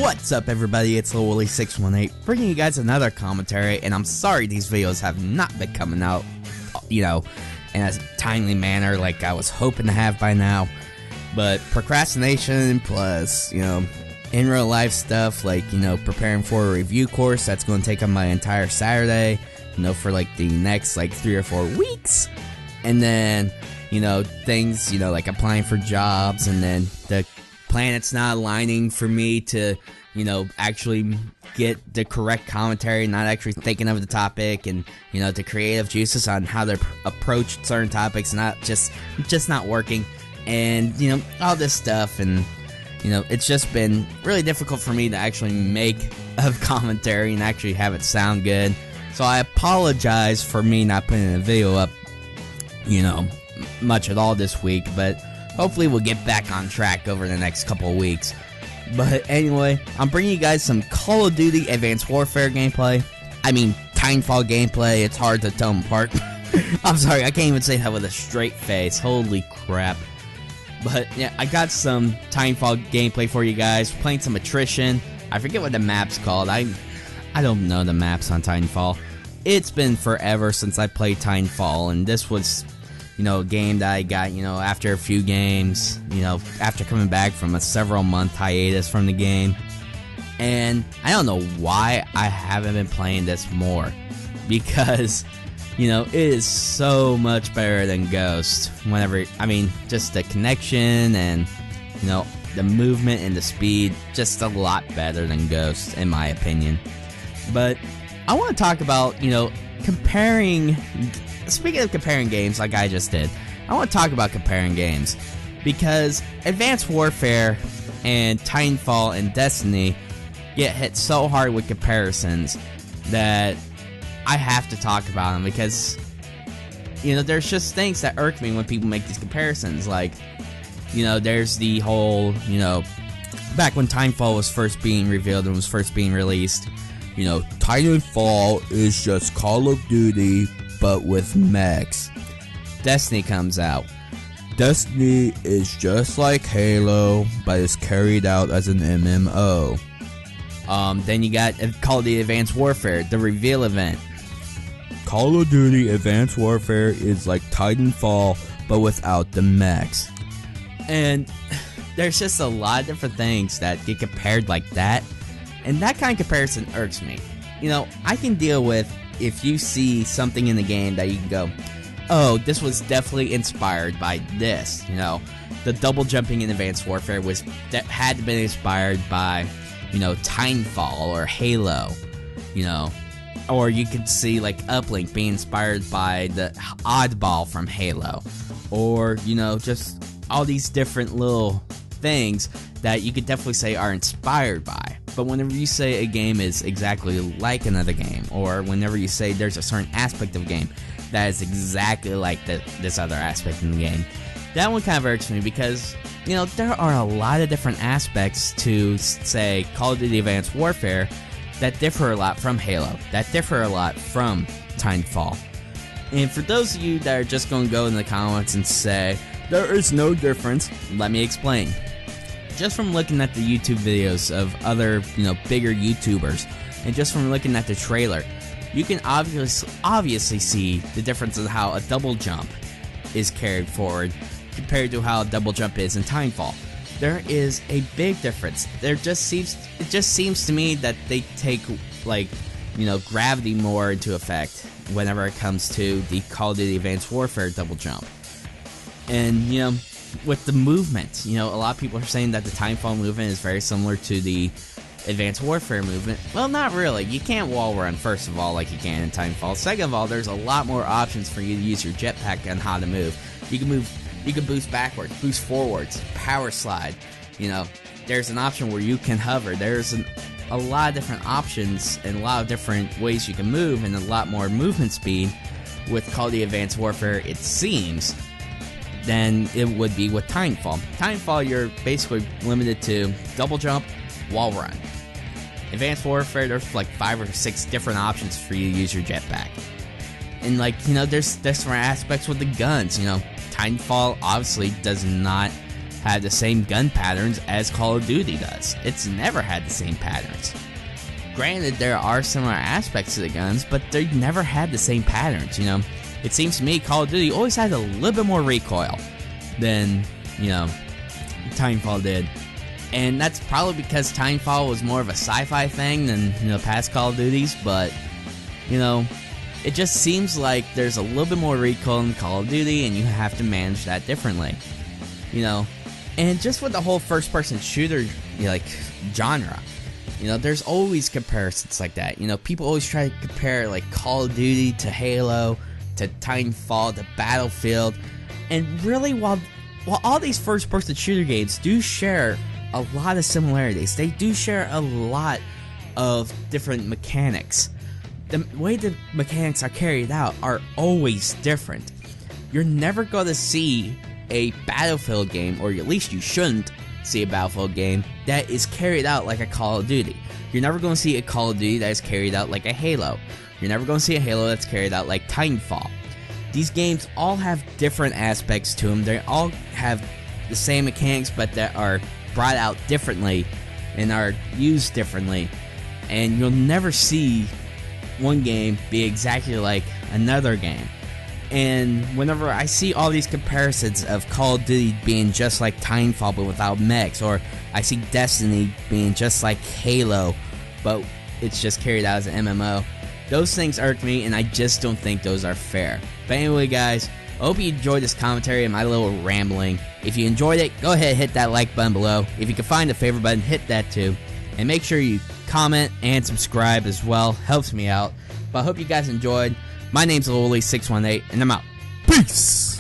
What's up, everybody? It's Lil Willie 618 bringing you guys another commentary, and I'm sorry these videos have not been coming out, in a timely manner like I was hoping to have by now. But procrastination plus, in real life stuff like, preparing for a review course that's going to take up my entire Saturday, for like the next 3 or 4 weeks. And then, things, like applying for jobs, and then the planets not aligning for me to, actually get the correct commentary, not actually thinking of the topic, and, the creative juices on how to approach certain topics, not just not working, and, all this stuff, and, it's just been really difficult for me to actually make a commentary and actually have it sound good. So I apologize for me not putting a video up, much at all this week, but hopefully we'll get back on track over the next couple of weeks. But anyway, I'm bringing you guys some Call of Duty Advanced Warfare gameplay. I mean, Titanfall gameplay. It's hard to tell them apart. I'm sorry, I can't even say that with a straight face. Holy crap. But yeah, I got some Titanfall gameplay for you guys. Playing some attrition. I forget what the map's called. I don't know the maps on Titanfall. It's been forever since I played Titanfall, and this was, a game that I got, after a few games, after coming back from a several-month hiatus from the game. And I don't know why I haven't been playing this more, because, it is so much better than Ghost. Just the connection and, the movement and the speed, just a lot better than Ghost, in my opinion. But I want to talk about, comparing. Speaking of comparing games like I just did, I want to talk about comparing games, because Advanced Warfare and Titanfall and Destiny get hit so hard with comparisons that I have to talk about them, because, there's just things that irk me when people make these comparisons. Like, there's the whole, back when Titanfall was first being revealed and was first being released, Titanfall is just Call of Duty, but with mechs. Destiny comes out. Destiny is just like Halo, but it's carried out as an MMO. Then you got Call of Duty Advanced Warfare, the reveal event. Call of Duty Advanced Warfare is like Titanfall, but without the mechs. And there's just a lot of different things that get compared like that, and that kind of comparison irks me. I can deal with if you see something in the game that you can go, oh, this was definitely inspired by this. The double jumping in Advanced Warfare had to be inspired by, Titanfall or Halo, or you could see like Uplink being inspired by the oddball from Halo, or just all these different little things that you could definitely say are inspired by. But whenever you say a game is exactly like another game, or whenever you say there's a certain aspect of a game that is exactly like this other aspect in the game, that one kind of irks me, because, there are a lot of different aspects to, say, Call of Duty Advanced Warfare that differ a lot from Halo, that differ a lot from Titanfall. And for those of you that are just going to go in the comments and say, there is no difference, let me explain. Just from looking at the YouTube videos of other, bigger YouTubers, and just from looking at the trailer, you can obviously see the difference in how a double jump is carried forward compared to how a double jump is in Titanfall. There is a big difference. It just seems to me that they take, gravity more into effect whenever it comes to the Call of Duty Advanced Warfare double jump. And, with the movement, a lot of people are saying that the Titanfall movement is very similar to the Advanced Warfare movement. Well, not really. You can't wall run, first of all, like you can in Titanfall. Second of all, there's a lot more options for you to use your jetpack on how to move. You can boost backwards, boost forwards, power slide. There's an option where you can hover. There's a lot of different options and a lot of different ways you can move, and a lot more movement speed with Call of Duty Advanced Warfare, it seems, than it would be with Titanfall. Titanfall, you're basically limited to double jump, wall run. Advanced Warfare, there's like 5 or 6 different options for you to use your jetpack. And there's different aspects with the guns. Titanfall obviously does not have the same gun patterns as Call of Duty does. It's never had the same patterns. Granted, there are similar aspects to the guns, but they never had the same patterns, you know. It seems to me Call of Duty always had a little bit more recoil than, you know, Titanfall did. And that's probably because Titanfall was more of a sci-fi thing than, you know, past Call of Duties, but, you know, it just seems like there's a little bit more recoil in Call of Duty, and you have to manage that differently, you know. And just with the whole first-person shooter, you know, like, genre, you know, there's always comparisons like that. You know, people always try to compare, like, Call of Duty to Halo, to Titanfall, to Battlefield, and really, while all these first-person shooter games do share a lot of similarities, they do share a lot of different mechanics. The way the mechanics are carried out are always different. You're never going to see a Battlefield game, or at least you shouldn't see a Battlefield game, that is carried out like a Call of Duty. You're never going to see a Call of Duty that is carried out like a Halo. You're never going to see a Halo that's carried out like Titanfall. These games all have different aspects to them. They all have the same mechanics, but that are brought out differently and are used differently. And you'll never see one game be exactly like another game. And whenever I see all these comparisons of Call of Duty being just like Titanfall but without mechs, or I see Destiny being just like Halo but it's just carried out as an MMO, those things irk me, and I just don't think those are fair. But anyway, guys, I hope you enjoyed this commentary and my little rambling. If you enjoyed it, go ahead and hit that like button below. If you can find the favorite button, hit that too. And make sure you comment and subscribe as well. Helps me out. But I hope you guys enjoyed. My name's Lowly618, and I'm out. Peace!